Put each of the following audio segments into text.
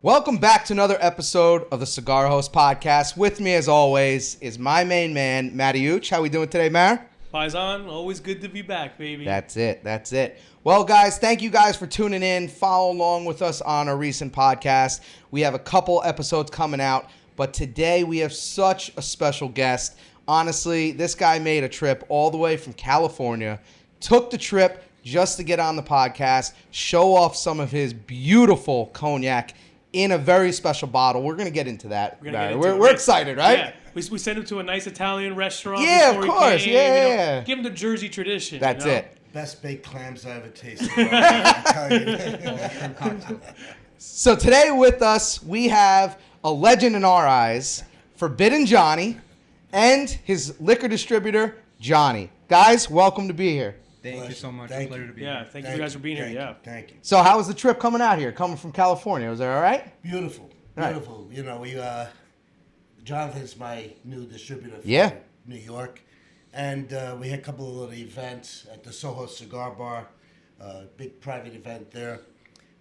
Welcome back to another episode of the Cigar Host Podcast. With me, as always, is my main man, Matty Uch. How we doing today, Mar? Paisan, always good to be back, baby. That's it. Well, guys, thank you guys for tuning in. Follow along with us on our recent podcast. We have a couple episodes coming out, but today we have such a special guest. Honestly, this guy made a trip all the way from California, took the trip just to get on the podcast, show off some of his beautiful cognac in a very special bottle. We're going to get into that. We're excited, right? Yeah. We sent him to a nice Italian restaurant. Yeah, of before course. He came, Yeah. Give him the Jersey tradition. That's it. Best baked clams I ever tasted. So today with us, we have a legend in our eyes, Forbidden Johnny, and his liquor distributor, Johnny. Guys, welcome to be here. Thank you so much. Thank Pleasure you. to be here. Thank you guys for being here. Yeah. Thank you. So how was the trip coming out here, coming from California? Was that all right? Beautiful. Right. Beautiful. You know, Jonathan's my new distributor for New York. And we had a couple of little events at the Soho Cigar Bar, big private event there,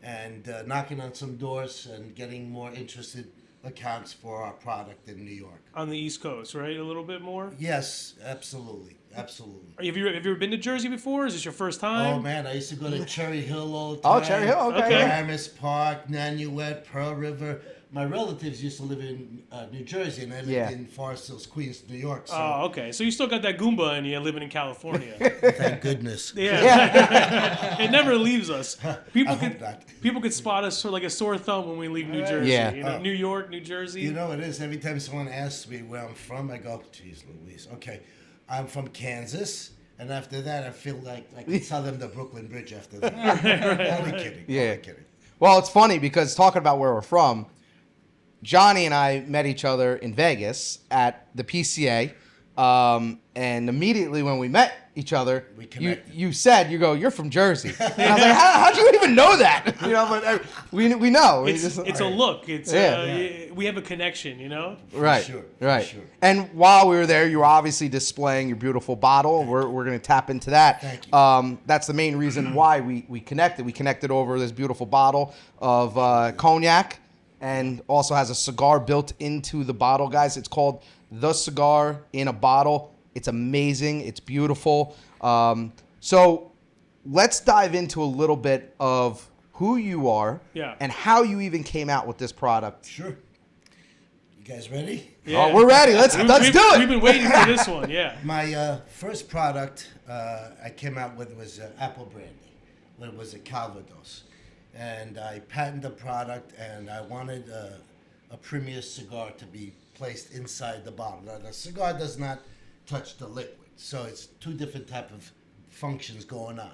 and knocking on some doors and getting more interested accounts for our product in New York. On the East Coast, right? A little bit more? Yes, absolutely. Absolutely. Have you ever been to Jersey before? Is this your first time? Oh, man, I used to go to Cherry Hill all the time. Oh, Cherry Hill, okay. Paramus Park, Nanuet, Pearl River. My relatives used to live in New Jersey, and I lived in Forest Hills, Queens, New York. So Oh, okay. So you still got that Goomba in you living in California. thank goodness. Yeah. It never leaves us. I hope not. People could spot us for like a sore thumb when we leave New Jersey. Yeah. You know, New York, New Jersey. You know, it is. Every time someone asks me where I'm from, I go, geez Louise. Okay, I'm from Kansas. And after that, I feel like I can tell them the Brooklyn Bridge after that. Only kidding. Yeah. Only kidding. Well, it's funny because talking about where we're from, Johnny and I met each other in Vegas at the PCA. And immediately when we met each other, We connected. you said, you're from Jersey. And I was like, how'd you even know that? You know, but we know. It's a look. It's we have a connection, you know. Right, sure, right. for sure. And while we were there, you were obviously displaying your beautiful bottle. We're going to tap into that. Thank you. That's the main reason why we connected. We connected over this beautiful bottle of cognac, and also has a cigar built into the bottle, guys. It's called The Cigar in a Bottle. It's amazing. It's beautiful. So let's dive into a little bit of who you are and how you even came out with this product. Sure. You guys ready? Yeah. Oh, we're ready. Let's do it. We've been waiting for this one. Yeah. My first product I came out with was apple brandy. It was a Calvados. And I patented the product, and I wanted a premier cigar to be placed inside the bottle. Now, the cigar does not touch the liquid, so it's two different type of functions going on.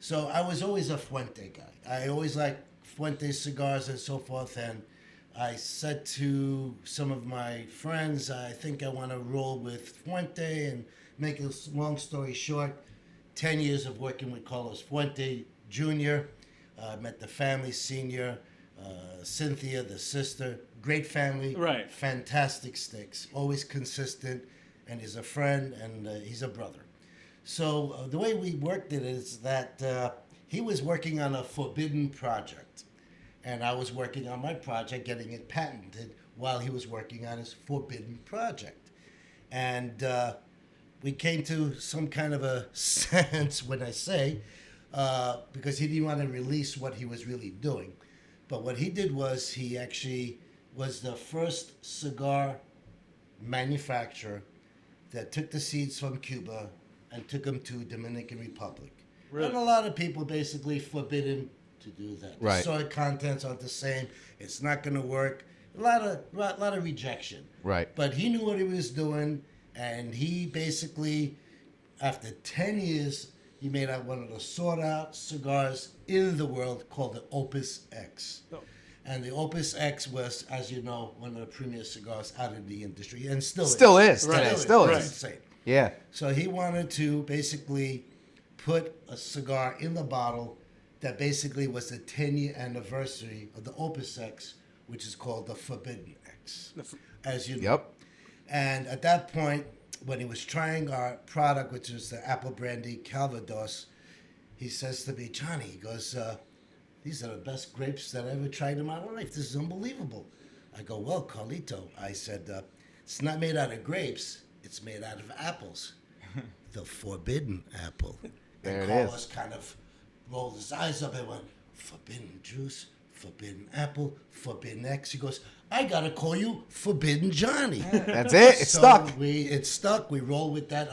So I was always a Fuente guy. I always liked Fuente cigars and so forth, and I said to some of my friends, I think I want to roll with Fuente, and make a long story short, 10 years of working with Carlos Fuente Jr., met the family, Senior, Cynthia, the sister, great family, Right. Fantastic sticks, always consistent, and he's a friend, and he's a brother. So the way we worked it is that he was working on a forbidden project, and I was working on my project, getting it patented, while he was working on his forbidden project. And we came to some kind of a sense when I say, because he didn't want to release what he was really doing. But what he did was he actually was the first cigar manufacturer that took the seeds from Cuba and took them to Dominican Republic. Really? And a lot of people basically forbid him to do that. Right. The soy contents aren't the same. It's not going to work. A lot of rejection. Right. But he knew what he was doing, and he basically, after 10 years, he made out one of the sought-out cigars in the world called the Opus X. Oh. And the Opus X was, as you know, one of the premier cigars out of the industry, and still is. Still is Right. today. Still Right. is. Insane. Yeah. So he wanted to basically put a cigar in the bottle that basically was the 10-year anniversary of the Opus X, which is called the Forbidden X, as you know. Yep. And at that point, when he was trying our product, which is the apple brandy Calvados, he says to me, Johnny, he goes, these are the best grapes that I ever tried in my life. This is unbelievable. I go, well, Carlito, I said, it's not made out of grapes. It's made out of apples. The forbidden apple. There and it Carlos kind of rolled his eyes up and went, forbidden juice, forbidden apple, forbidden X. He goes, I got to call you Forbidden Johnny. That's it. It's So stuck. It's stuck. We roll with that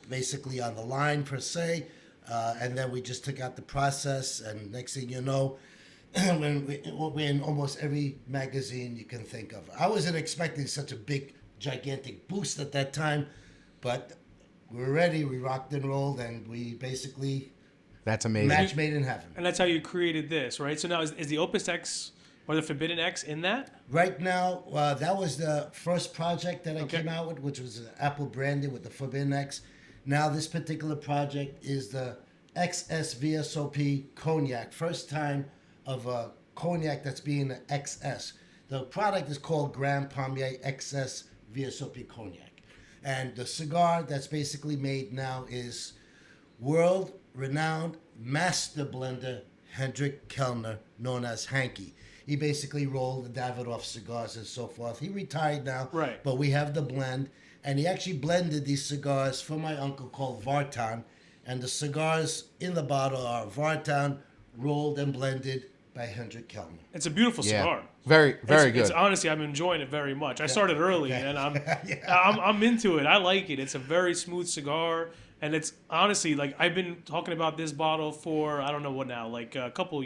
basically on the line per se, and then we just took out the process. And next thing you know, we're in almost every magazine you can think of. I wasn't expecting such a big, gigantic boost at that time, but we were ready. We rocked and rolled, and we basically That's amazing. match made in heaven. And that's how you created this, right? So now is the Opus X or the Forbidden X in that? Right now, that was the first project that I Okay. came out with, which was apple branded with the Forbidden X. Now this particular project is the XS VSOP Cognac. First time of a cognac that's being an XS. The product is called Grand Palmier XS VSOP Cognac. And the cigar that's basically made now is world-renowned master blender Hendrik Kellner, known as Hanky. He basically rolled the Davidoff cigars and so forth. He retired now, Right. but we have the blend. And he actually blended these cigars for my uncle called Vartan. And the cigars in the bottle are Vartan, rolled and blended by Hendrik Kellner. It's a beautiful Yeah. cigar. Very, very It's good. honestly, I'm enjoying it very much. I started early, and I'm Yeah. I'm into it. I like it. It's a very smooth cigar, and it's honestly like I've been talking about this bottle for I don't know what now, like a couple.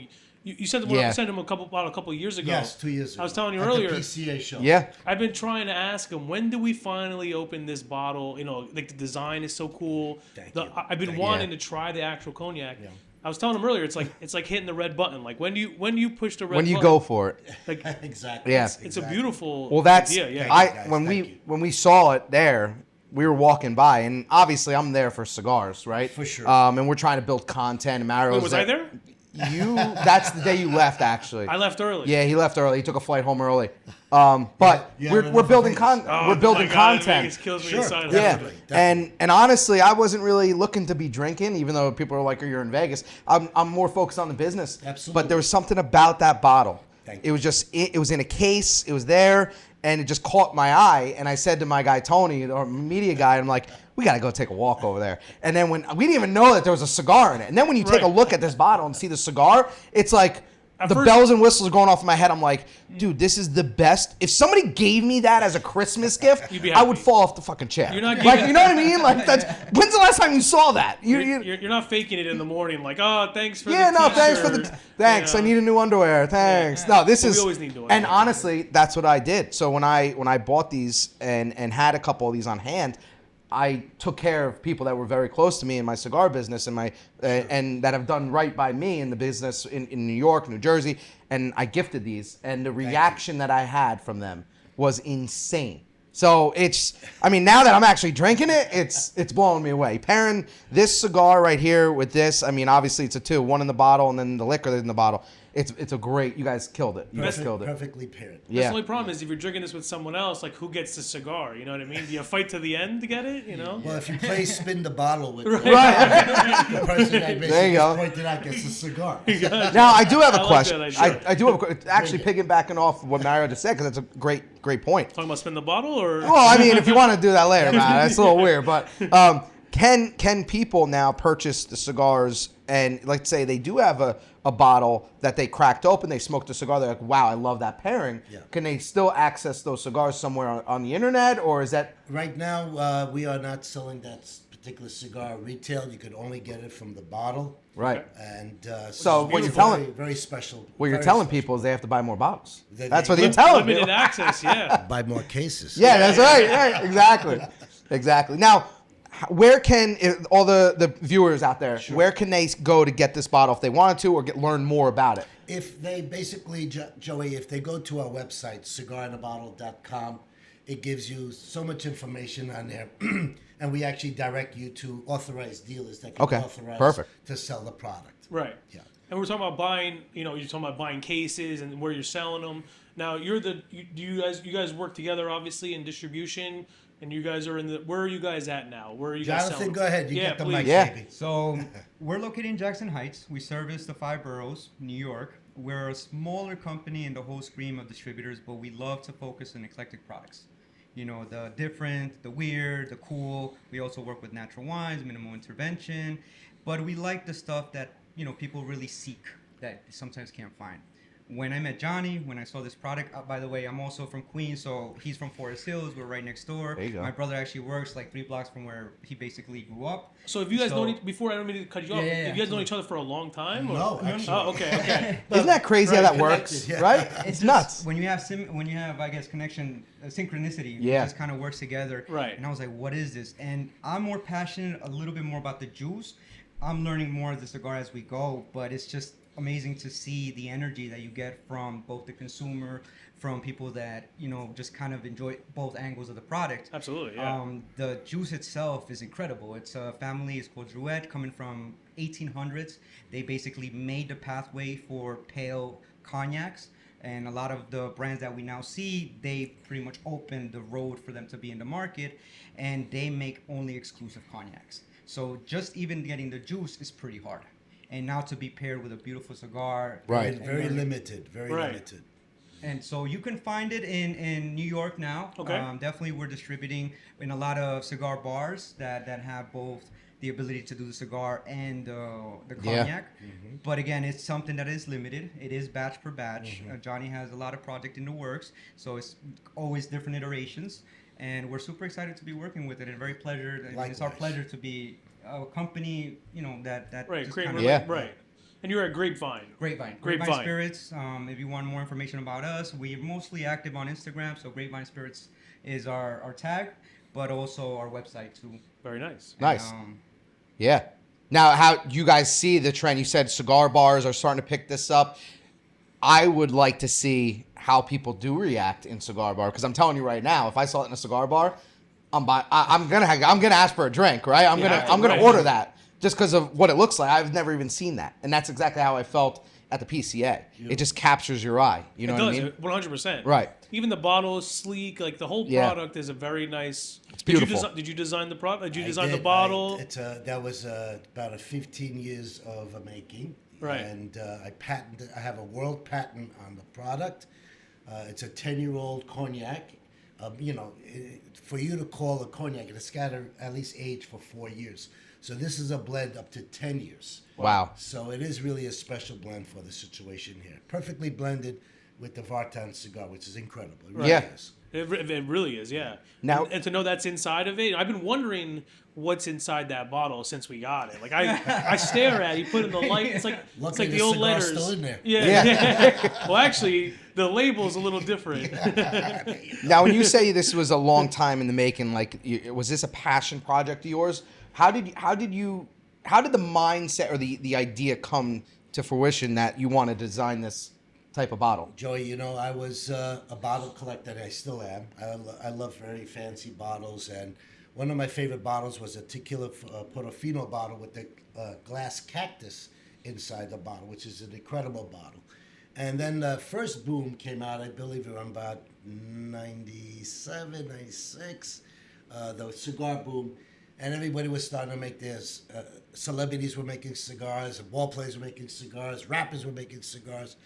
You sent him Yeah. you sent him a couple of years ago. Yes, 2 years ago. I was telling you at earlier. the PCA show. Yeah. I've been trying to ask him, when do we finally open this bottle? You know, like the design is so cool. Thank you. I've been Thank wanting you. to try the actual cognac. Yeah. I was telling him earlier, it's like hitting the red button. Like when do you push the red When you button? go for it. Like Exactly. Yeah. it's a Exactly. beautiful Well, that's idea. Yeah. Thank you, guys. when Thank you. we saw it there. We were walking by, and obviously I'm there for cigars, right? For sure. And we're trying to build content. And Mario Wait, was I there? That's the day you left, actually. I left early. Yeah, he left early. He took a flight home early. But You we're had we're enough building of con- Vegas. Oh, we're building my God, content. Vegas kills me Sure. inside. Yeah, Definitely, definitely. and honestly, I wasn't really looking to be drinking, even though people are like, "Oh, you're in Vegas." I'm more focused on the business. Absolutely. But there was something about that bottle. Thank It you. was just it was in a case. It was there, and it just caught my eye. And I said to my guy Tony, our media guy, I'm like, "We got to go take a walk over there." And then when we didn't even know that there was a cigar in it, and then when you take a Right. look at this bottle and see the cigar, it's like. At The first- bells and whistles are going off in my head. I'm like, dude, this is the best. If somebody gave me that as a Christmas gift, You'd be I would happy. fall off the fucking chair. You're not like, giving- you know what I mean? Like, that's when's the last time you saw that? You're not faking it in the morning, like, oh, thanks for yeah, the no, thanks for the t-shirt. thanks. You I know? need a new underwear. Thanks. No, this But we is always need new and underwear. honestly, that's what I did. So when I bought these and had a couple of these on hand, I took care of people that were very close to me in my cigar business and my and that have done right by me in the business in New York, New Jersey, and I gifted these, and the reaction that I had from them was insane. So I mean, now that I'm actually drinking it, it's blowing me away. Pairing this cigar right here with this, I mean, obviously it's a two, one in the bottle and then the liquor in the bottle. It's a great. You guys killed it. You guys killed it. Perfectly paired. That's Yeah. the only problem is if you're drinking this with someone else, like who gets the cigar? You know what I mean? Do you fight to the end to get it? You know? Well, if you play spin the bottle with Right. the person I There basically you go. pointed out gets a cigar. Now I do have a I like question. that idea. I do have actually piggybacking off what Mario just said because that's a great point. Talking about spin the bottle or Well, I mean, if you want to do that later, man, that's a little weird. But can people now purchase the cigars and let's say they do have a bottle that they cracked open, they smoked a cigar, they're like, wow, I love that pairing. Yeah. Can they still access those cigars somewhere on the internet, or is that Right now, we are not selling that particular cigar retail. You could only get it from the bottle. right? And So which what is you're telling- very, very special. What you're very telling special. people is they have to buy more bottles. That's what you're telling limited people. access? Yeah. Buy more cases. Yeah, that's right. Right, exactly. Now, where can all the viewers out there? Sure. Where can they go to get this bottle if they wanted to, or learn more about it? If they basically, Joey, if they go to our website, cigarinabottle.com, it gives you so much information on there. And we actually direct you to authorized dealers that can Okay, authorize perfect. to sell the product. Right. Yeah. And we're talking about buying. You know, you're talking about buying cases and where you're selling them. Now, you guys work together obviously in distribution. And you guys are in the. Where are you guys at now? Where are you guys Jonathan, selling? go ahead. You Yeah, get the please. mic, Yeah. baby. So we're located in Jackson Heights. We service the 5 boroughs, New York. We're a smaller company in the whole stream of distributors, but we love to focus on eclectic products. You know, the different, the weird, the cool. We also work with natural wines, minimal intervention, but we like the stuff that, you know, people really seek that sometimes can't find. When I met Johnny, when I saw this product, by the way, I'm also from Queens, so he's from Forest Hills. We're right next door. There you go. My brother actually works like 3 blocks from where he basically grew up. So if you guys So- know before I don't mean to cut you off, Yeah, have you guys known each other for a long time? Or? No, actually. Oh, okay, okay. Isn't that crazy how Right, that works? connected, yeah. Right? It's just nuts. when you have I guess connection, synchronicity. Yeah. It just kind of works together. Right. And I was like, what is this? And I'm more passionate a little bit more about the juice. I'm learning more of the cigar as we go, but it's just amazing to see the energy that you get from both the consumer, from people that, you know, just kind of enjoy both angles of the product. Absolutely, yeah. The juice itself is incredible. It's a family, it's called Drouet, coming from 1800s. They basically made the pathway for pale cognacs. And a lot of the brands that we now see, they pretty much opened the road for them to be in the market. And they make only exclusive cognacs. So just even getting the juice is pretty hard. And now to be paired with a beautiful cigar. Right. and Very limited. Very Right. limited. And so you can find it in New York now. Okay. Definitely we're distributing in a lot of cigar bars that have both the ability to do the cigar and the Yeah. cognac. But again, it's something that is limited. It is batch per batch. Johnny has a lot of project in the works, so it's always different iterations. And we're super excited to be working with it and very pleasured. And it's our Likewise. pleasure to be a company, you know, that Right, just great, kinda- Yeah. right. And you're at Grapevine. Grapevine. Grapevine. Spirits. If you want more information about us, we're mostly active on Instagram. So Grapevine Spirits is our tag, but also our website too. Very nice. Nice. Um, Yeah. Now, how you guys see the trend? You said cigar bars are starting to pick this up. I would like to see how people do react in cigar bar, because I'm telling you right now, if I saw it in a cigar bar, I'm gonna ask for a drink, right? I'm gonna right. order that just because of what it looks like. I've never even seen that, and that's exactly how I felt at the PCA. It just captures your eye. You know It what does, I mean? 100%. Right. Even the bottle is sleek. Like the whole Yeah. product is a very nice. It's beautiful. Did you design the product? Did you I design the did. bottle? That was about a 15 years of making. Right. And I patented. I have a world patent on the product. It's a 10-year-old cognac. You know, for you to call a cognac, it's got to at least age for 4 years. So this is a blend up to 10 years. Wow. So it is really a special blend for the situation here. Perfectly blended with the Vartan cigar, which is incredible. It really Yeah. is. It really is, yeah. Now- and to know that's inside of it, I've been wondering what's inside that bottle since we got it. Like I stare at it, you put it in the light. It's like Luckily, the old cigar's letters. still in there. Yeah. Well, actually, the label's a little different. Now, when you say this was a long time in the making, like, was this a passion project of yours? How did the mindset or the idea come to fruition that you want to design this type of bottle? Joey, you know, I was a bottle collector, and I still am. I love very fancy bottles, and one of my favorite bottles was a tequila Portofino bottle with the glass cactus inside the bottle, which is an incredible bottle. And then the first boom came out, I believe around about 97, 96, the cigar boom. And everybody was starting to make theirs. Celebrities were making cigars, ball players were making cigars, rappers were making cigars.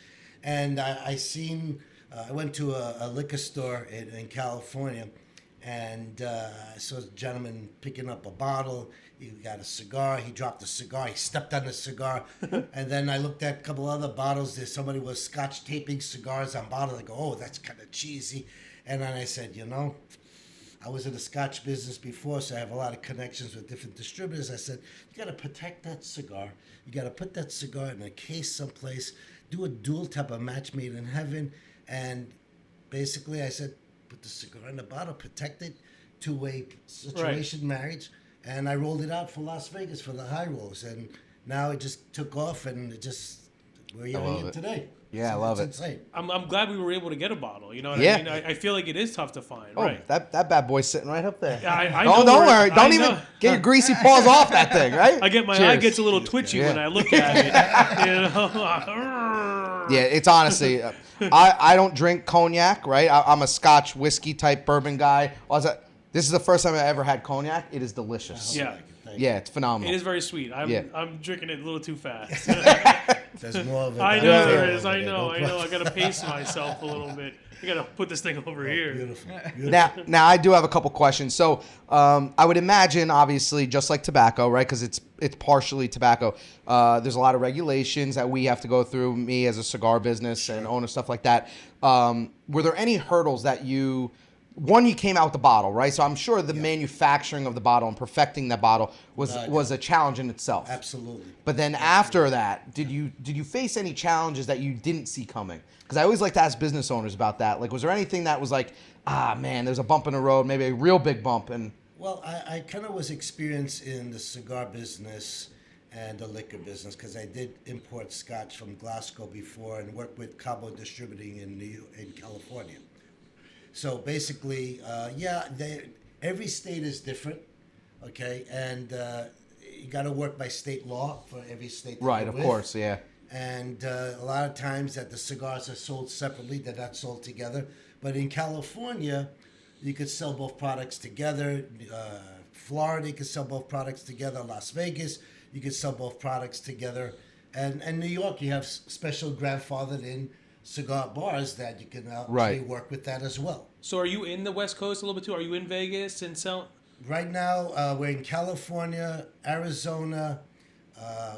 And I went to a liquor store in California, and I saw a gentleman picking up a bottle. He got a cigar. He dropped the cigar. He stepped on the cigar. And then I looked at a couple other bottles. There, somebody was scotch taping cigars on bottles. I go, oh, that's kind of cheesy. And then I said, you know, I was in the scotch business before, so I have a lot of connections with different distributors. I said, you got to protect that cigar. You got to put that cigar in a case someplace, do a dual type of match made in heaven. And basically I said, put the cigar in the bottle, protect it, two-way situation, marriage. And I rolled it out for Las Vegas for the high rolls. And now it just took off, and we're here today. Yeah, I love it. It's insane. I'm glad we were able to get a bottle. You know what Yeah. I mean? I feel like it is tough to find. Oh, right. that bad boy's sitting right up there. Yeah, I Oh, know don't where- worry. Don't I even know. get your greasy paws off that thing, right? I get my eye Cheers. gets a little twitchy when Yeah. I look at it. You know. Yeah, it's honestly, I don't drink cognac, right? I'm a Scotch whiskey type bourbon guy. This is the first time I ever had cognac. It is delicious. Yeah. Thank you. Yeah, it's phenomenal. It is very sweet. Yeah. I'm drinking it a little too fast. There's more of it. I down know there there is. over I there. know. No I know. I problem. gotta pace myself a little bit. I gotta put this thing over here. Beautiful. Beautiful. Now I do have a couple questions. So I would imagine, obviously, just like tobacco, right? Because it's partially tobacco. There's a lot of regulations that we have to go through. Me as a cigar business and owner, stuff like that. Were there any hurdles that you came out with the bottle, right? So I'm sure the manufacturing of the bottle and perfecting that bottle was a challenge in itself. Absolutely. But then after that, did you face any challenges that you didn't see coming? Because I always like to ask business owners about that. Like, was there anything that was like, man, there's a bump in the road, maybe a real big bump, and Well, I kind of was experienced in the cigar business and the liquor business because I did import scotch from Glasgow before and worked with Cabo Distributing in California. So basically, every state is different, okay, and you got to work by state law for every state. right, of course, yeah. And a lot of times that the cigars are sold separately, they're not sold together. But in California, you could sell both products together. Florida, you could sell both products together. Las Vegas, you could sell both products together. And New York, you have special grandfathered in cigar bars that you can actually Right. work with that as well. So are you in the West Coast a little bit too? Are you in Vegas and sell? Right now, we're in California, Arizona.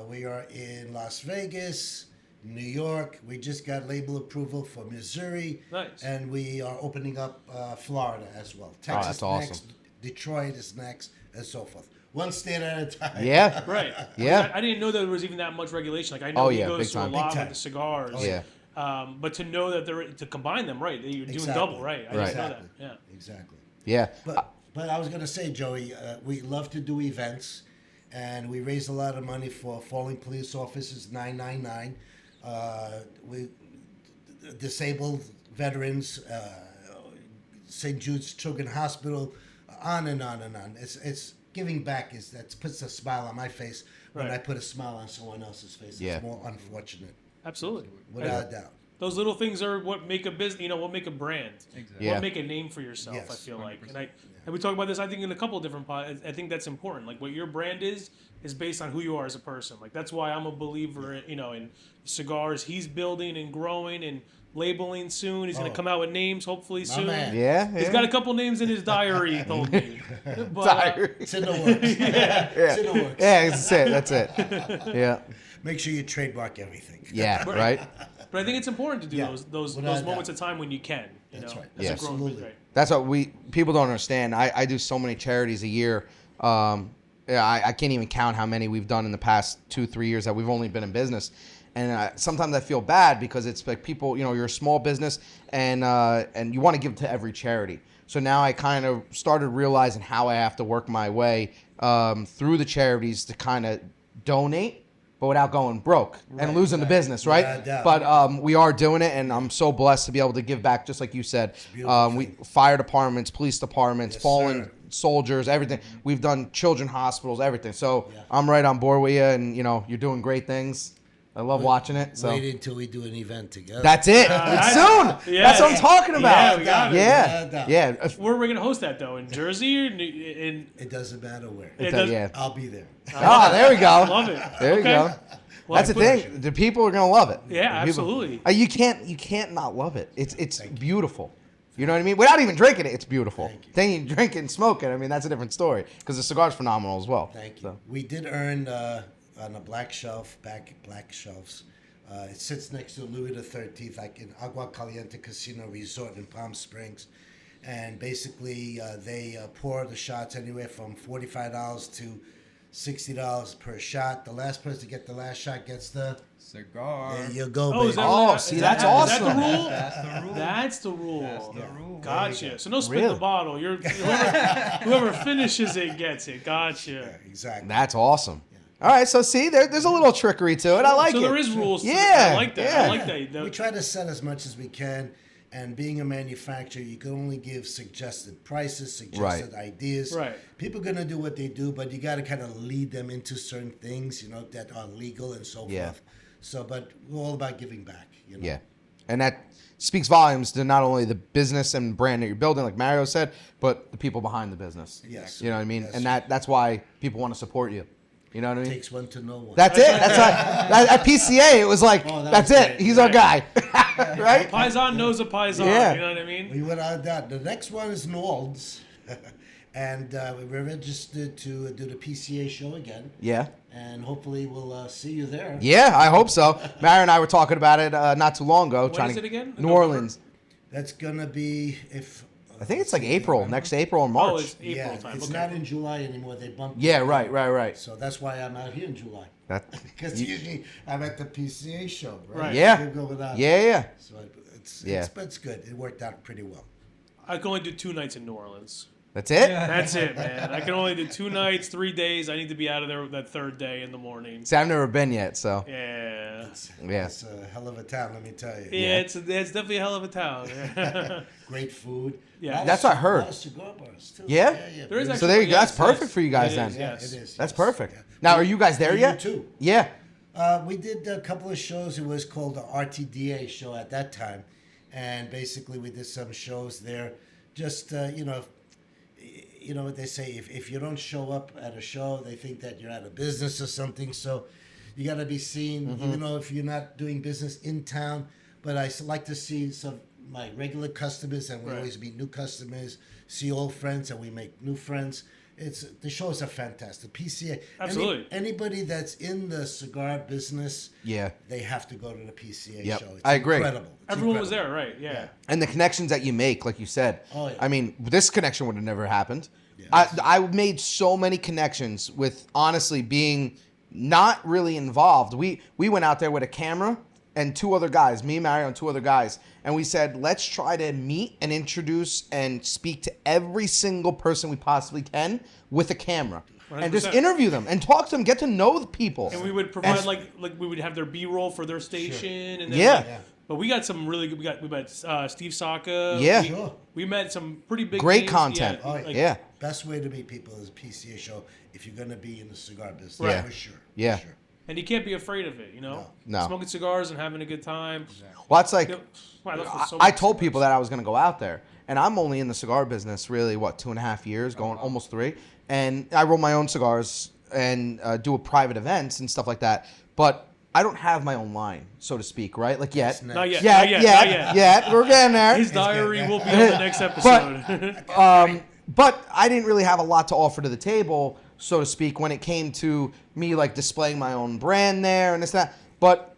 We are in Las Vegas, New York. We just got label approval for Missouri. Nice. And we are opening up Florida as well. Texas that's awesome. next, Detroit is next, and so forth. One state at a time. Yeah. Right. Yeah. I didn't know there was even that much regulation. Like I know Oh, he yeah, goes big through a time. lot Big time. with the cigars. Oh, yeah. But to know that to combine them, right? That you're doing Exactly. double, right? I didn't know that. Exactly. Yeah. Exactly. Yeah. But I was going to say, Joey, we love to do events, and we raise a lot of money for Falling Police Officers 999. We disabled veterans, St. Jude's Children's Hospital, on and on and on. It's giving back that puts a smile on my face when Right. I put a smile on someone else's face. Yeah. It's more unfortunate, Absolutely. without a doubt. Those little things are what make a business. What make a brand. Exactly. Yeah. What make a name for yourself. Yes. I feel like, 100%. and we talk about this. I think in a couple of different pods. I think that's important. Like what your brand is based on who you are as a person. Like that's why I'm a believer. In cigars. He's building and growing and labeling soon. He's going to come out with names hopefully soon. man. Yeah. He's got a couple names in his diary. He told me. But, Diary. It's in the works. Yeah. It's in the works. Yeah, that's it. That's it. Yeah. Make sure you trademark everything. Yeah. Right. But I think it's important to do Yeah, those without a moments doubt. of time when you can. That's right. As Yes. a grown Absolutely. right. That's what people don't understand. I do so many charities a year. I can't even count how many we've done in the past 2-3 years that we've only been in business. And sometimes I feel bad because it's like people, you're a small business and you want to give to every charity. So now I kind of started realizing how I have to work my way through the charities to kind of donate, but without going broke and losing the business, right? Without a doubt. But we are doing it, and I'm so blessed to be able to give back, just like you said. beautiful We thing. fire departments, police departments, Yes, fallen sir. soldiers, everything. We've done children hospitals, everything. So Yeah. I'm right on board with you, and you're doing great things. I love watching it. So Wait until we do an event together. that's it. It's soon. yeah. That's what I'm talking Yeah, about. we got it. Yeah, Yeah. yeah. Where are we gonna host that though? In Jersey or in? It doesn't matter where. It does- Yeah. I'll be there. Ah, there we go. Love it. There you Okay. go. Well, That's the thing. The people are gonna love it. Yeah, The people- absolutely. You can't not love it. It's beautiful. You know what I mean? Without even drinking it, it's beautiful. Thank you. Then you drink it and smoke it. I mean, that's a different story because the cigar's phenomenal as well. Thank you. So. We did earn on a black shelf, black shelves. It sits next to Louis XIII, like in Agua Caliente Casino Resort in Palm Springs. And basically, they pour the shots anywhere from $45 to $60 per shot. The last person to get the last shot gets the... Cigar. There you go, Oh, baby. is that Oh, is see, that- that's Is awesome. that the rule? That's the rule. That's the rule. That's the rule. Gotcha. So no spin Really? the bottle. Whoever finishes it gets it. Gotcha. Exactly. That's awesome. All right, so see, there's a little trickery to it. I like so it. there is rules. Yeah, I like that. yeah. I like that. We try to set as much as we can, and being a manufacturer, you can only give suggested prices, suggested ideas. Right. People are gonna do what they do, but you got to kind of lead them into certain things, that are legal and so Yeah. forth. So, but we're all about giving back. Yeah. And that speaks volumes to not only the business and brand that you're building, like Mario said, but the people behind the business. Yes. You know what I mean? Yes. And that's why people want to support you. You know what I mean? Takes one to know one. That's it. That's why at PCA it was like, Oh, that that's was it. great. He's our guy, right? Paisan knows a Paisan. Yeah. You know what I mean? We without doubt. The next one is New Orleans. And we're registered to do the PCA show again. Yeah. And hopefully we'll see you there. Yeah, I hope so. Mario and I were talking about it not too long ago. When is it again? New November? Orleans. That's going to be, I think it's like April, next April or March. Oh, it's April yeah, time. it's Okay. not in July anymore. They bumped Yeah, it. right. So that's why I'm out here in July. That, Because usually I'm at the PCA show, right? Right. Yeah. Can't go without it. yeah. So Yeah. it's good. It worked out pretty well. I can only do 2 nights in New Orleans. That's it? Yeah. That's it, man. I can only do 2 nights, 3 days. I need to be out of there that 3rd day in the morning. See, I've never been yet, so. Yeah. Yeah. It's a hell of a town, let me tell you. Yeah, it's definitely a hell of a town. Great food. Yeah. Lot of That's what I ci- heard. lot of cigar bars, too. Yeah? There is Very- So there you go. That's Yes, perfect yes. for you guys It then. is, Yeah, yes. it is. That's yes. perfect. Yeah. Now, are you guys there For you yet? too. Yeah. We did a couple of shows. It was called the RTDA show at that time. And basically we did some shows there. Just, you know what they say, if you don't show up at a show, they think that you're out of business or something. So you got to be seen, Mm-hmm. even though if you're not doing business in town. But I like to see some my regular customers, and we Right. always meet new customers, see old friends, and we make new friends. The shows are fantastic. PCA, Absolutely. anybody that's in the cigar business, Yeah. they have to go to the PCA Yep. show. It's I agree. Incredible. It's Everyone was incredible. there, right? Yeah. And the connections that you make, like you said. Oh, yeah. I mean, this connection would have never happened. Yes. I made so many connections with honestly being not really involved. We went out there with a camera and 2 other guys, me, Mario, and 2 other guys, and we said, let's try to meet and introduce and speak to every single person we possibly can with a camera. And just 100%. interview them and talk to them, get to know the people. And we would provide And- like we would have their B-roll for their station, and then Yeah. like, Yeah. but we got some really good. We met Steve Saka. Yeah. Sure. We met some pretty big. Great names. content. Oh, like- Yeah. Best way to meet people is a PCA show if you're going to be in the cigar business. Right. For sure. Yeah. For sure. And you can't be afraid of it, you know. No. Smoking cigars and having a good time. Well, that's like, Yeah. Wow, that's what's so I much told cigars. people that I was going to go out there, and I'm only in the cigar business really 2.5 years, going almost 3, and I roll my own cigars and do a private events and stuff like that. But I don't have my own line, so to speak, right? Like yet, Not Not yet. yet, Not yet. Not yet. We're getting there. His diary good. will be on the next episode. But I didn't really have a lot to offer to the table, so to speak, when it came to me like displaying my own brand there and this and that. But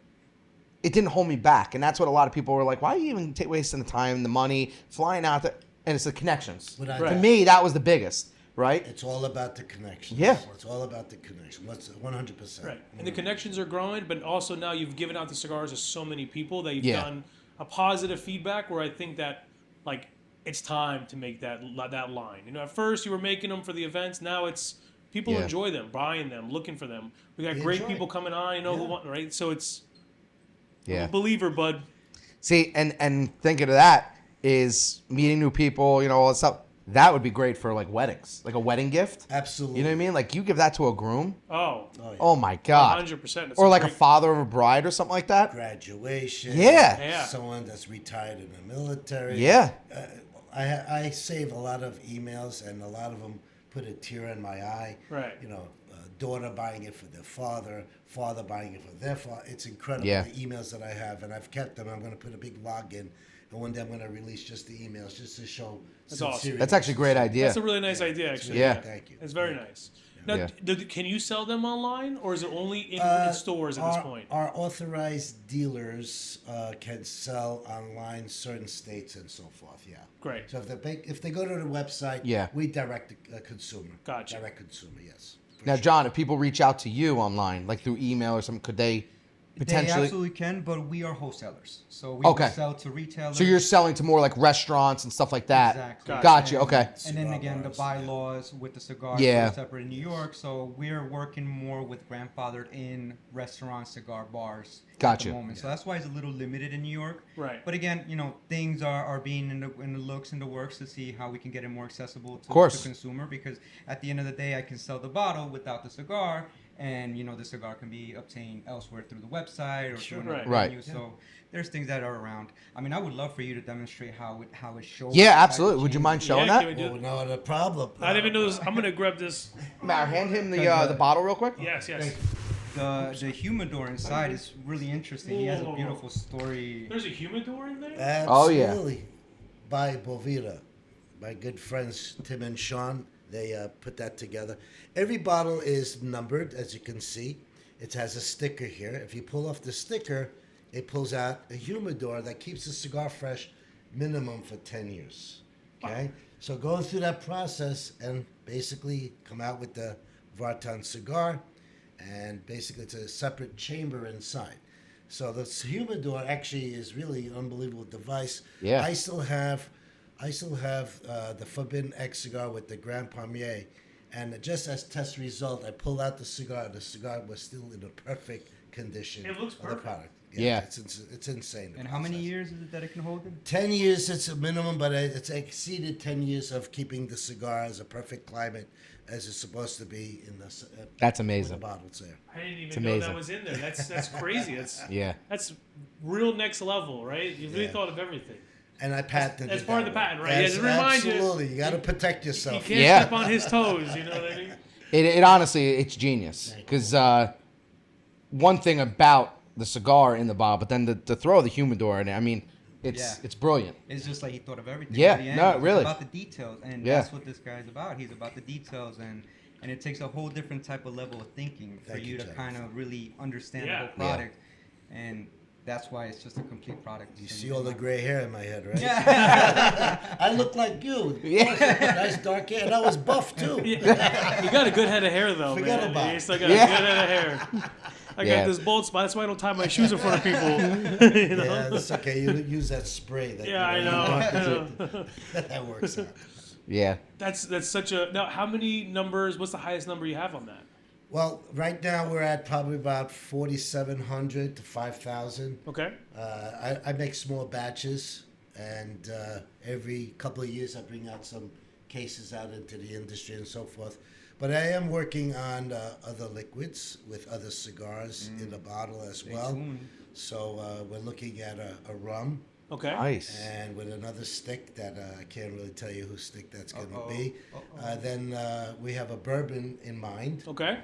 it didn't hold me back, and that's what a lot of people were like, "Why are you even wasting the time, the money, flying out there?" And it's the connections. Without To doubt. me, that was the biggest, right? It's all about the connection. Yeah. It's all about the connection. What's 100%. Right. And the connections are growing, but also now you've given out the cigars to so many people that you've Yeah. done a positive feedback where I think that like it's time to make that line. You know, at first you were making them for the events, now it's people Yeah. enjoy them, buying them, looking for them. We got They great enjoy people it. coming on, you know, who Yeah. want right? So it's I'm Yeah. a believer, bud. See, and thinking of that is meeting new people, all that stuff. That would be great for like weddings, like a wedding gift. Absolutely. You know what I mean? Like you give that to a groom. Oh, Oh, yeah. Oh my God. 100%. Or like a father of a bride or something like that. Graduation. Yeah. Yeah. Someone that's retired in the military. Yeah. I save a lot of emails, and a lot of them put a tear in my eye. Right. Daughter buying it for their father, father buying it for their father. It's incredible, Yeah. the emails that I have, and I've kept them. I'm going to put a big log in, and one day I'm going to release just the emails, just to show That's awesome. sincerity. That's actually a great idea. That's a really nice idea, It's actually. Yeah. Thank you. It's very nice. Now, Yeah. can you sell them online, or is it only in stores at this point? Our authorized dealers can sell online, certain states and so forth. Yeah. Great. So if they go to the website, Yeah. we direct the consumer. Gotcha. Direct consumer, yes. For Now, sure. John, if people reach out to you online, like through email or something, could they They potentially? absolutely can, but we are wholesalers. So we Okay. will sell to retailers. So you're selling to more like restaurants and stuff like that. Exactly. Gotcha. And- Okay. And then Cigar again, the bars, yeah. bylaws with the cigars Yeah. are separate in New York, so we're working more with grandfathered in restaurant cigar bars Gotcha. at the moment. So that's why it's a little limited in New York. Right. But again, things are being in the looks, in the works to see how we can get it more accessible to course. the consumer. Because at the end of the day, I can sell the bottle without the cigar, and the cigar can be obtained elsewhere through the website or through another Right. Right. venue. So there's things that are around. I mean, I would love for you to demonstrate how it shows. Yeah, the type of absolutely. Would you mind changes. showing Yeah, that? can we do- Oh, no, the problem. I didn't even know this. I'm gonna grab this. Matt, hand him the bottle real quick. Yes, yes. Thank The humidor inside is really interesting. He has a Whoa. beautiful story. There's a humidor in there. Absolutely. Oh, yeah. By Bovita. My good friends Tim and Sean, they put that together. Every bottle is numbered, as you can see. It has a sticker here. If you pull off the sticker, it pulls out a humidor that keeps the cigar fresh minimum for 10 years. Okay? So going through that process and basically come out with the Vartan cigar, and basically it's a separate chamber inside. So this humidor actually is really an unbelievable device. Yeah. I still have the Forbidden X cigar with the Grand Palmier, and just as test result, I pulled out the cigar. The cigar was still in a perfect condition. It looks of the perfect. product. Yeah. It's insane. the And how many process. years is it that it can hold it? 10 years, it's a minimum, but it's exceeded 10 years of keeping the cigar as a perfect climate as it's supposed to be in the That's when amazing. the bottle's there. I didn't even It's know amazing. that was in there. That's crazy. Yeah. That's real next level, right? You really Yeah. thought of everything. And I patented That's it part of that the way. patent, right? Yeah, Yes, to remind you- absolutely. You got to protect You yourself. can't Yeah. step on his toes. You know what I mean? It honestly, it's genius. Because one thing about the cigar in the bottle, but then to throw the humidor in it, I mean, Yeah. it's brilliant. It's just like he thought of everything. Yeah, at the end. no, It's really. about the details, and Yeah. that's what this guy's about. He's about the details, and it takes a whole different type of level of thinking for Thank you you, to Jeff. kind of really understand Yeah. the whole product, and that's why it's just a complete product. You see all the gray hair in my head, right? Yeah. I look like you. Yeah. Nice dark hair, and I was buff too. Yeah. You got a good head of hair, though, Forget man. about You it. still got Yeah. a good head of hair. I Yeah. got this bald spot. That's why I don't tie my shoes in front of people. You know? Yeah, that's okay. You use that spray. That, Yeah, I you know. that works out. Yeah. That's such a. Now, how many numbers? What's the highest number you have on that? Well, right now we're at probably about 4,700 to 5,000. Okay. I make small batches, and every couple of years I bring out some cases out into the industry and so forth. But I am working on other liquids with other cigars in the bottle as well. tuned. So we're looking at a rum Okay. Nice. and with another stick that I can't really tell you whose stick that's going to Uh-oh. be. Then we have a bourbon in mind. Okay.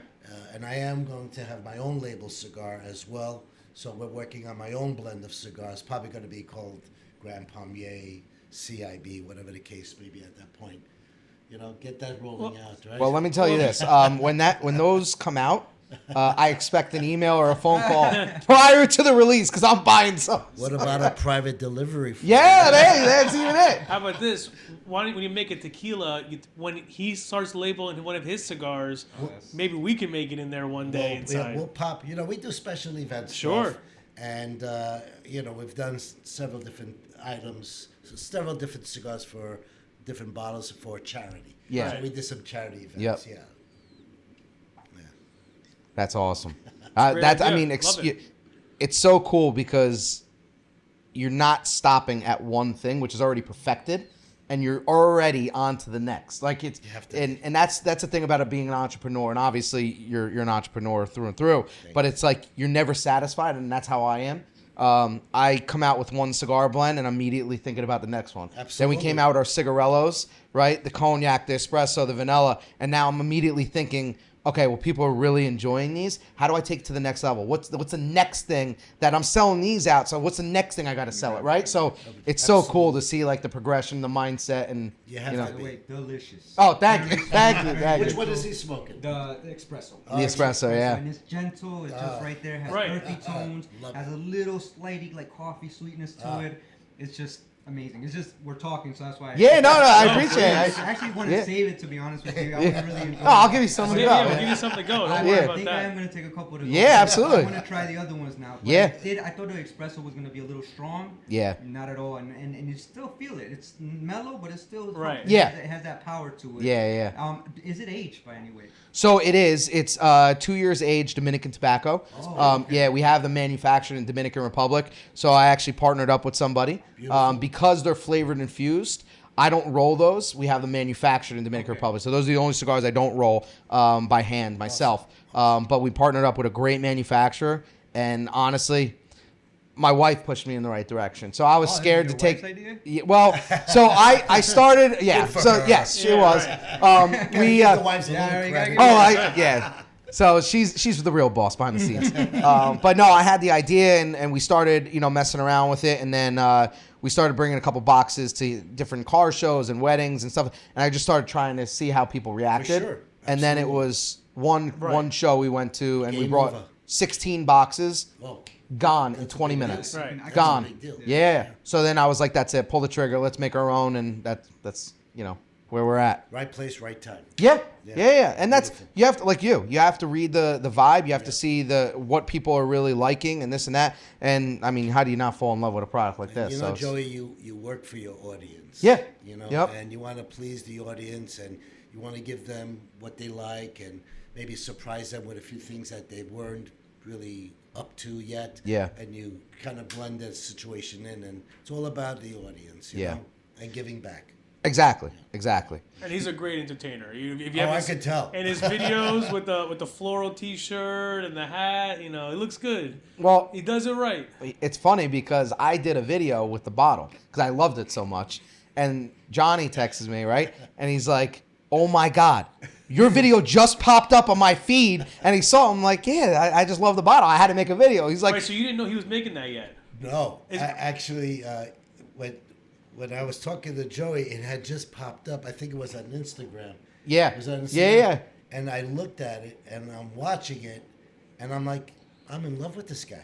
And I am going to have my own label cigar as well. So we're working on my own blend of cigars. Probably going to be called Grand Palmier, CIB, whatever the case may be at that point. You know, get that rolling out, right? Well, let me tell you this: when those come out, I expect an email or a phone call prior to the release because I'm buying some. What about a private delivery? For Yeah, that's even it. How about this? Why don't when you make a tequila, when he starts labeling one of his cigars, maybe we can make it in there one day inside. We'll pop. You know, we do special events. Sure. Stuff, and you know, we've done several different items, several different cigars for different bottles for charity. Yeah. So we did some charity events. Yep. Yeah. That's awesome. great That's I idea. mean, Love it. it's so cool because you're not stopping at one thing, which is already perfected, and you're already on to the next. Like it's You have to and that's the thing about it being an entrepreneur. And obviously you're an entrepreneur through and through. But it's like you're never satisfied, and that's how I am. I come out with one cigar blend and I'm immediately thinking about the next one. Then Absolutely. we came out with our cigarellos, right? The cognac, the espresso, the vanilla, and now I'm immediately thinking, okay, well, people are really enjoying these. How do I take it to the next level? What's the next thing that I'm selling these out? So what's the next thing I got to sell it, right? So it's so cool to see like the progression, the mindset, and You have you know. to By the way, delicious. Oh, thank you, thank you, thank Which you. one is he smoking? The espresso. The espresso, yeah. And it's gentle. It's just right there. Has Right. earthy tones. Love Has a little slightly like coffee sweetness to it. It's just amazing. It's just we're talking, so that's why. Yeah, no, I No, appreciate I it. actually want to Yeah. save it, to be honest with you. I want to really enjoy Oh, I'll it. give you some to Yeah, go. we'll give you something to go. Don't I, worry Yeah. about think I am that. going to take a couple to go. Yeah, absolutely. I want to try the other ones now. But Yeah. I thought the espresso was going to be a little strong. Yeah. Not at all. And you still feel it. It's mellow, but it's still. Right. It has that power to it. Yeah, yeah. Is it aged by any way? So it is. It's 2 years aged Dominican tobacco. Yeah, we have them manufactured in Dominican Republic. So I actually partnered up with somebody because they're flavored infused. I don't roll those. We have them manufactured in Dominican Republic. So those are the only cigars I don't roll by hand myself. But we partnered up with a great manufacturer, and honestly, my wife pushed me in the right direction. So I was scared to your take. wife's idea? Yeah, well, so I started. Yeah. Good for So her. yes, she Yeah, was. right. We. Give the wives a Yeah, little you gotta credit. give Yeah. So she's the real boss behind the scenes. But no, I had the idea, and we started, messing around with it, and then we started bringing a couple boxes to different car shows and weddings and stuff, and I just started trying to see how people reacted. sure. And then it Absolutely. was one show we went to, and we Game brought over. 16 boxes. Whoa. Gone in That's a 20 big deal. minutes. Right. That's a Gone. big deal. Yeah. So then I was like, that's it. Pull the trigger. Let's make our own, and that's where we're at. Right place, right time. Yeah. Yeah. Yeah. And that's Beautiful. you have to you have to read the vibe. You have to see what people are really liking and this and that. And I mean, how do you not fall in love with a product like this? You So know, it's- Joey, you work for your audience. Yeah. You know, Yep. and you want to please the audience, and you want to give them what they like, and maybe surprise them with a few things that they weren't really up to yet. Yeah. And you kind of blend that situation in, and it's all about the audience. You Yeah. know, and giving back. Exactly. And he's a great entertainer. If you Oh, have I his- could tell. And his videos with the floral T-shirt and the hat, it looks good. Well, He does it right. it's funny because I did a video with the bottle because I loved it so much. And Johnny texts me, right? And he's like, oh my God, your video just popped up on my feed. And he saw it. I'm like, yeah, I just love the bottle. I had to make a video. He's like, Right, so you didn't know he was making that yet. No, Is- actually, when I was talking to Joey, it had just popped up. I think it was on Instagram. yeah, It was on Instagram. yeah. And I looked at it, and I'm watching it, and I'm like, I'm in love with this guy.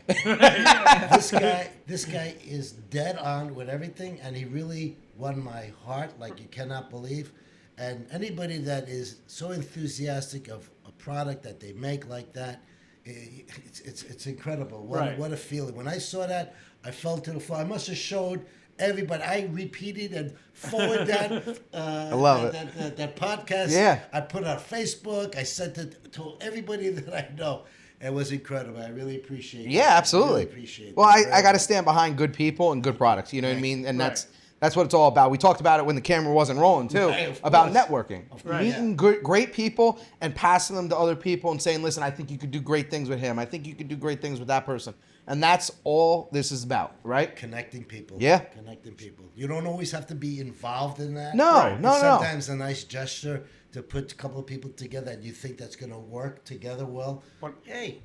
This guy is dead on with everything, and he really won my heart like you cannot believe. And anybody that is so enthusiastic of a product that they make like that, it's incredible. Right. What a feeling. When I saw that, I fell to the floor. I must have showed everybody. I repeated and forwarded that. I love it. That podcast. Yeah. I put it on Facebook. I sent it to everybody that I know. It was incredible. I really appreciate it. Yeah, absolutely. I really appreciate it. Well, Very I got to much. stand behind good people and good products. You know what I Right. mean? And Right. that's what it's all about. We talked about it when the camera wasn't rolling too, Right, of about course. networking, Right. meeting great people and passing them to other people and saying, "Listen, I think you could do great things with him. I think you could do great things with that person." And that's all this is about, right? Connecting people. Yeah. Connecting people. You don't always have to be involved in that. No, Right. no, no. Sometimes a nice gesture to put a couple of people together and you think that's going to work together well. What- Hey,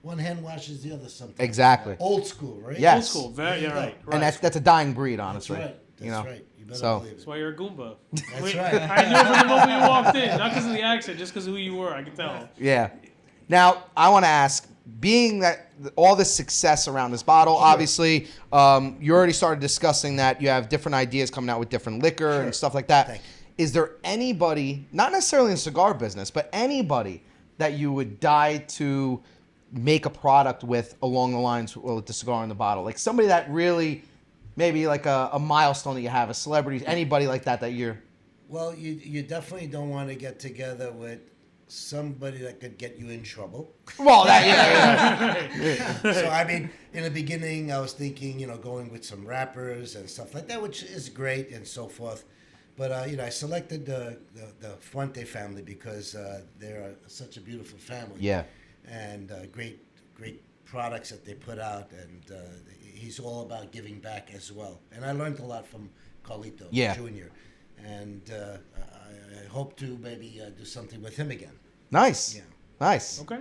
one hand washes the other sometimes. Exactly. Old school, right? Yeah. Old Yes. school. There Very, you yeah, go. right. And that's a dying breed, honestly. That's right. That's you know? right. You better So- believe That's it. why you're a Goomba. That's Wait, right. I knew from the moment you walked in, not because of the accent, just because of who you were. I could tell. Yeah. Now, I want to ask, being that all this success around this bottle, obviously, you already started discussing that you have different ideas coming out with different liquor Sure. and stuff like that. Thank you. Is there anybody, not necessarily in the cigar business, but anybody that you would die to make a product with along the lines with the cigar in the bottle? Like somebody that really, maybe like a milestone that you have, a celebrity, anybody like that you're... Well, you definitely don't want to get together with somebody that could get you in trouble. Well, that, So I mean, in the beginning, I was thinking, going with some rappers and stuff like that, which is great and so forth. But I selected the Fuente family because they're such a beautiful family. Yeah. And great products that they put out, and he's all about giving back as well. And I learned a lot from Carlito Yeah. Jr. And I hope to maybe do something with him again. Nice. Yeah. Nice. Okay.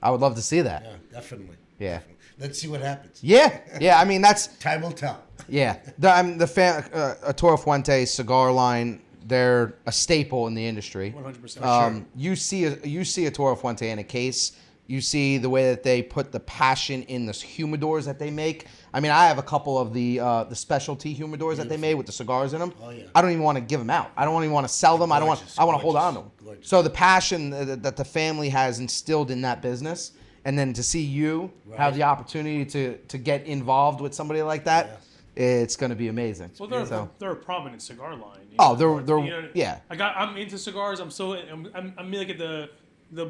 I would love to see that. Yeah, definitely. Yeah. Definitely. Let's see what happens. Yeah. I mean, that's... Time will tell. Yeah, the Toro Fuente cigar line, they're a staple in the industry. 100%. You see a Toro Fuente in a case. You see the way that they put the passion in the humidors that they make. I mean, I have a couple of the specialty humidors that they made with the cigars in them. Oh, yeah. I don't even want to give them out. I don't even want to sell them. Gorgeous, I want to hold on to gorgeous, them. gorgeous. So the passion that the family has instilled in that business, and then to see you have Right. the opportunity to get involved with somebody like that. It's going to be amazing. Well, they're a prominent cigar line. Oh, they're yeah. I'm into cigars. I'm like at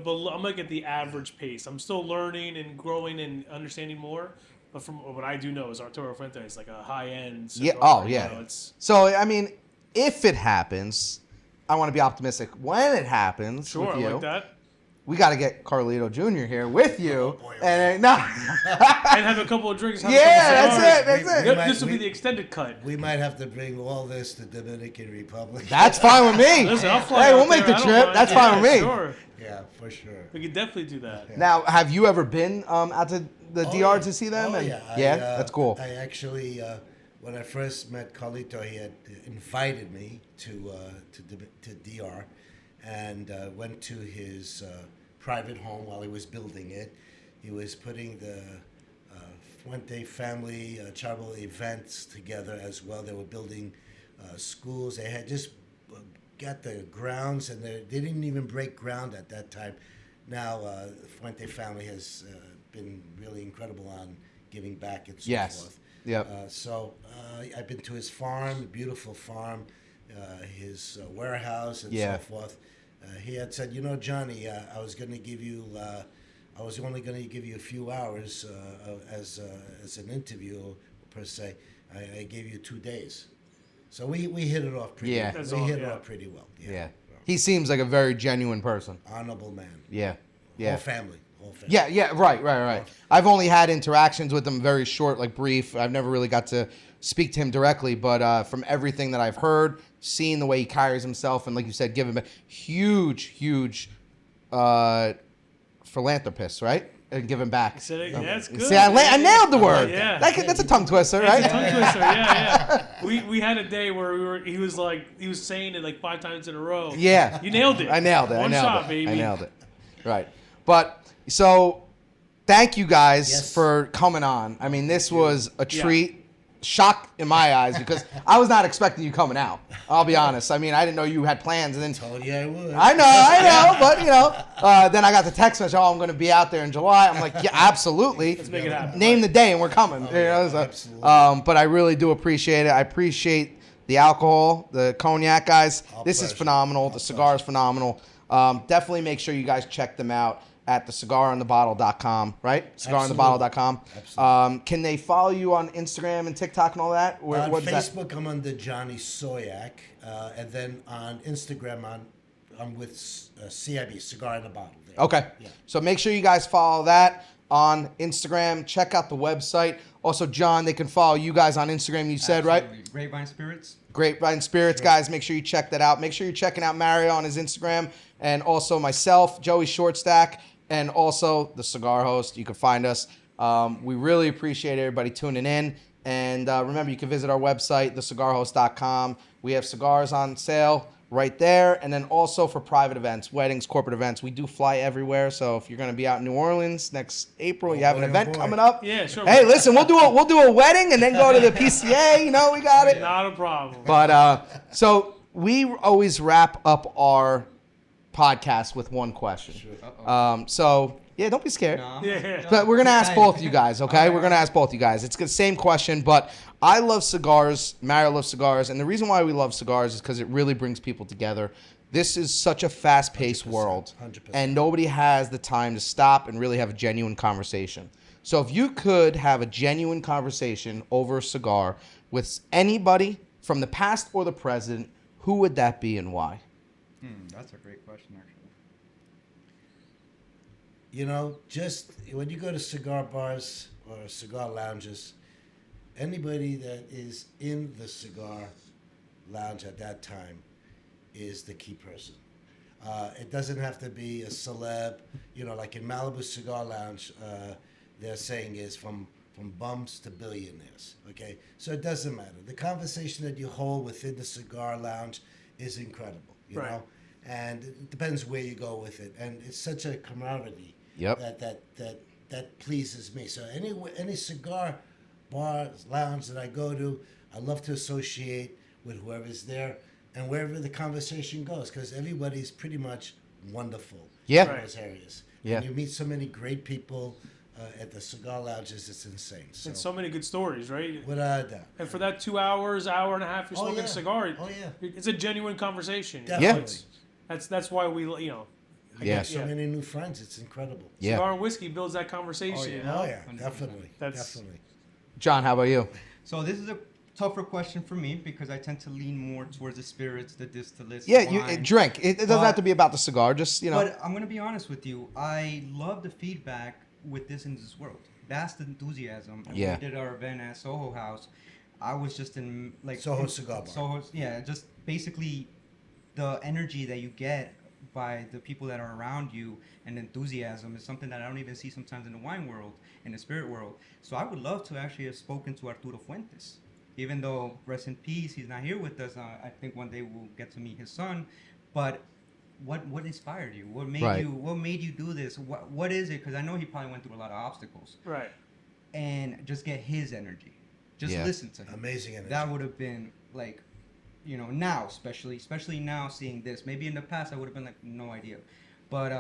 I'm like at the average pace. I'm still learning and growing and understanding more. But from what I do know is Arturo Fuente is like a high end. Yeah. Cigar, Oh, yeah. It's So I mean, if it happens, I want to be optimistic. When it happens sure. with I you, like that. we got to get Carlito Jr. here with you. boy. And no. And have a couple of drinks. Have Yeah, a couple that's cigars. it. That's it. This will be the extended cut. We might have to bring all this to Dominican Republic. That's fine with me. Listen, I'll fly Hey, out we'll make there. the I don't trip. mind. That's Yeah, fine with me. Sure. Yeah, for sure. We could definitely do that. Now, have you ever been out to the Oh, DR yeah. to see them? Oh, And- yeah. yeah, I, that's cool. I actually, when I first met Carlito, he had invited me to DR, and went to his private home while he was building it. He was putting the Fuente family charitable events together as well. They were building schools. They had just got the grounds, and they didn't even break ground at that time. Now, the Fuente family has been really incredible on giving back and so Yes. forth. Yep. So I've been to his farm, beautiful farm, his warehouse, and Yeah. so forth. He had said, you know, Johnny, I was going to give you, I was only going to give you a few hours as an interview per se. I gave you 2 days, so we hit it off pretty. Yeah. well. That's We all, hit it yeah. off pretty well. Yeah. He seems like a very genuine person. Honorable man. Yeah. Yeah. Whole family. Yeah, yeah, right. I've only had interactions with him, very short, like brief. I've never really got to speak to him directly, but from everything that I've heard, seeing the way he carries himself, and like you said, give him a huge philanthropist, right? And give him back. That's good. See, I nailed the word. Yeah. That's a tongue twister, It's a right? tongue twister. Yeah. We had a day where he was saying it like 5 times in a row. Yeah. You nailed it. I nailed it. One I nailed shot, it. baby. I nailed it. Right. But so thank you guys Yes. for coming on. I mean, this was a treat. Shock in my eyes because I was not expecting you coming out. I'll be honest. I mean, I didn't know you had plans, and then Told you I would. I know, but you know, then I got the text message. Oh, I'm going to be out there in July. I'm like, yeah, absolutely. Let's make it happen. Name the day, and we're coming. You know, so, absolutely. but I really do appreciate it. I appreciate the alcohol, the cognac, guys. Our This is pleasure. phenomenal. Our The cigar is phenomenal. Definitely make sure you guys check them out at the cigaronthebottle.com, right? Cigaronthebottle.com. Absolutely. Can they follow you on Instagram and TikTok and all that? On What's that? Facebook, I'm under Johnny Soyak, and then on Instagram, I'm with CIB, Cigar in the Bottle. There. Okay. Yeah. So make sure you guys follow that on Instagram. Check out the website. Also, John, they can follow you guys on Instagram, you said, right? Absolutely. Grapevine Spirits. Grapevine Spirits, guys. Make sure you check that out. Make sure you're checking out Mario on his Instagram, and also myself, Joey Shortstack, and also the Cigar Host. You can find us. We really appreciate everybody tuning in. And remember, you can visit our website, thecigarhost.com. We have cigars on sale right there. And then also for private events, weddings, corporate events. We do fly everywhere. So if you're going to be out in New Orleans next April, you have an boy, oh event boy. coming up. Yeah, sure. Hey, listen, we'll do a wedding and then go to the PCA. You know, we got it. Not a problem. But so we always wrap up our podcast with one question. So yeah, don't be scared. No. Yeah. But we're gonna ask both you guys, okay? We're gonna ask both you guys. It's the same question, but I love cigars. Mario loves cigars, and the reason why we love cigars is because it really brings people together. This is such a fast-paced 100%, world, 100%. and nobody has the time to stop and really have a genuine conversation. So if you could have a genuine conversation over a cigar with anybody from the past or the present, who would that be and why? That's a great question, actually. You know, just when you go to cigar bars or cigar lounges, anybody that is in the cigar lounge at that time is the key person. It doesn't have to be a celeb. You know, like in Malibu Cigar Lounge, their saying is from bums to billionaires. Okay, so it doesn't matter. The conversation that you hold within the cigar lounge is incredible. You Right. know, and it depends where you go with it. And it's such a camaraderie. Yep. That pleases me. So any cigar bar lounge that I go to, I love to associate with whoever's there and wherever the conversation goes, because everybody's pretty much wonderful Yeah. in those areas. Yeah. And you meet so many great people at the cigar lounges, it's insane. And so many good stories, right? without a doubt. And for that 2 hours, hour and a half, you're Oh, smoking yeah. a cigar. Oh, yeah. It's a genuine conversation. Definitely. That's why we, you know, I Yeah. got so many new friends. It's incredible. Yeah. cigar and whiskey builds that conversation. Oh, yeah. You know? Oh, yeah. 100%. Definitely. That's- Definitely. John, how about you? So this is a tougher question for me because I tend to lean more towards the spirits, the distillates. Yeah, the you wine. drink. It doesn't But- have to be about the cigar. Just But I'm gonna be honest with you. I love the feedback with this in this world. That's the enthusiasm. And Yeah. when we did our event at Soho House, I was just in like Soho Cigar Bar. Soho, yeah, just basically the energy that you get by the people that are around you and enthusiasm is something that I don't even see sometimes in the wine world, in the spirit world. So I would love to actually have spoken to Arturo Fuentes. Even though, rest in peace, he's not here with us. I think one day we'll get to meet his son. But what inspired you? What made Right. What made you do this? What is it? Because I know he probably went through a lot of obstacles. Right. And just get his energy. Just Yeah. listen to him. Amazing energy. That would have been like, now, especially now seeing this. Maybe in the past I would have been like, no idea. But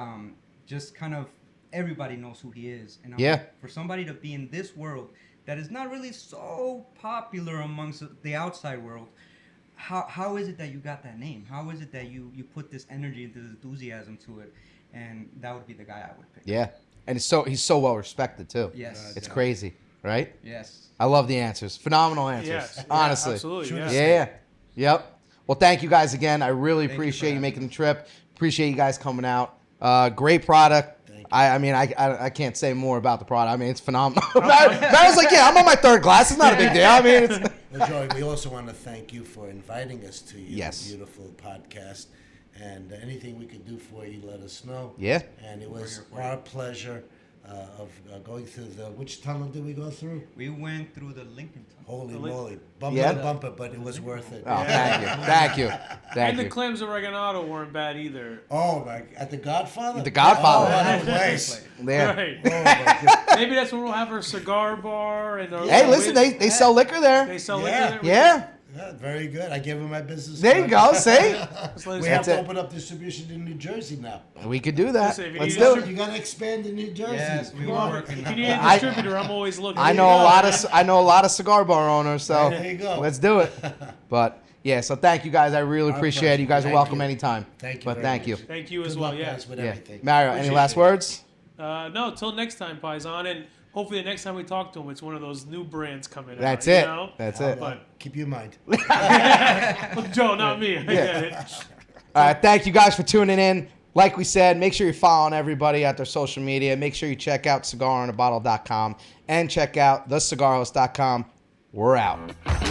just kind of everybody knows who he is. And Yeah. for somebody to be in this world that is not really so popular amongst the outside world, how is it that you got that name? How is it that you put this energy and this enthusiasm to it? And that would be the guy I would pick. yeah, and he's so well respected too. Yes. It's Yeah. crazy, right? Yes. I love the answers. Phenomenal answers. Yes. Honestly. Yeah, absolutely. Shoot Yeah. us. Yeah. Yep. Well, thank you guys again. I really Thank you for appreciate you having making me. the trip. Appreciate you guys coming out. Great product. Thank you. I mean, I can't say more about the product. I mean, it's phenomenal. Matt was like, yeah, I'm on my third glass. It's not a big deal. I mean, it's Well, Joey, we also want to thank you for inviting us to your Yes. beautiful podcast. And anything we could do for you, let us know. Yeah. And it was our pleasure of going through which tunnel did we go through? We went through the Lincoln Tunnel. Holy The Lin- moly. Bumper Yeah. to bumper, but it was worth it. Oh, thank you. Thank you. Thank And the you. clams oregano weren't bad either. Oh, my. At the Godfather? The Godfather. Oh, what a place. Yeah. Right. Oh, my God. Maybe that's when we'll have our cigar bar and our Hey, listen, they sell liquor there. they sell Yeah. liquor there. Yeah. Yeah, very good. I gave him my business There you card. go. See? Just let us We know. have to it. open up distribution in New Jersey now. We could do that. Listen, if you Let's need do a it. You got to expand in New Jersey. Yes, we Come are on. working If you need a I- distributor, I'm always looking. I know a lot of cigar bar owners, so There you go. let's do it. But yeah, so thank you guys. I really Our appreciate it. pleasure. You guys are Thank welcome you. anytime. Thank you But very thank much. you. Thank you Good as well. luck, Yeah. guys, with Yeah. everything. Mario, any Appreciate last it. words? No, till next time, Paisan, and hopefully the next time we talk to him, it's one of those new brands coming out. That's you it. know? That's it. But Keep you in mind. Joe, not me. I get it. All right, thank you guys for tuning in. Like we said, make sure you're following everybody at their social media. Make sure you check out cigarinabottle.com and check out thecigarhost.com. We're out.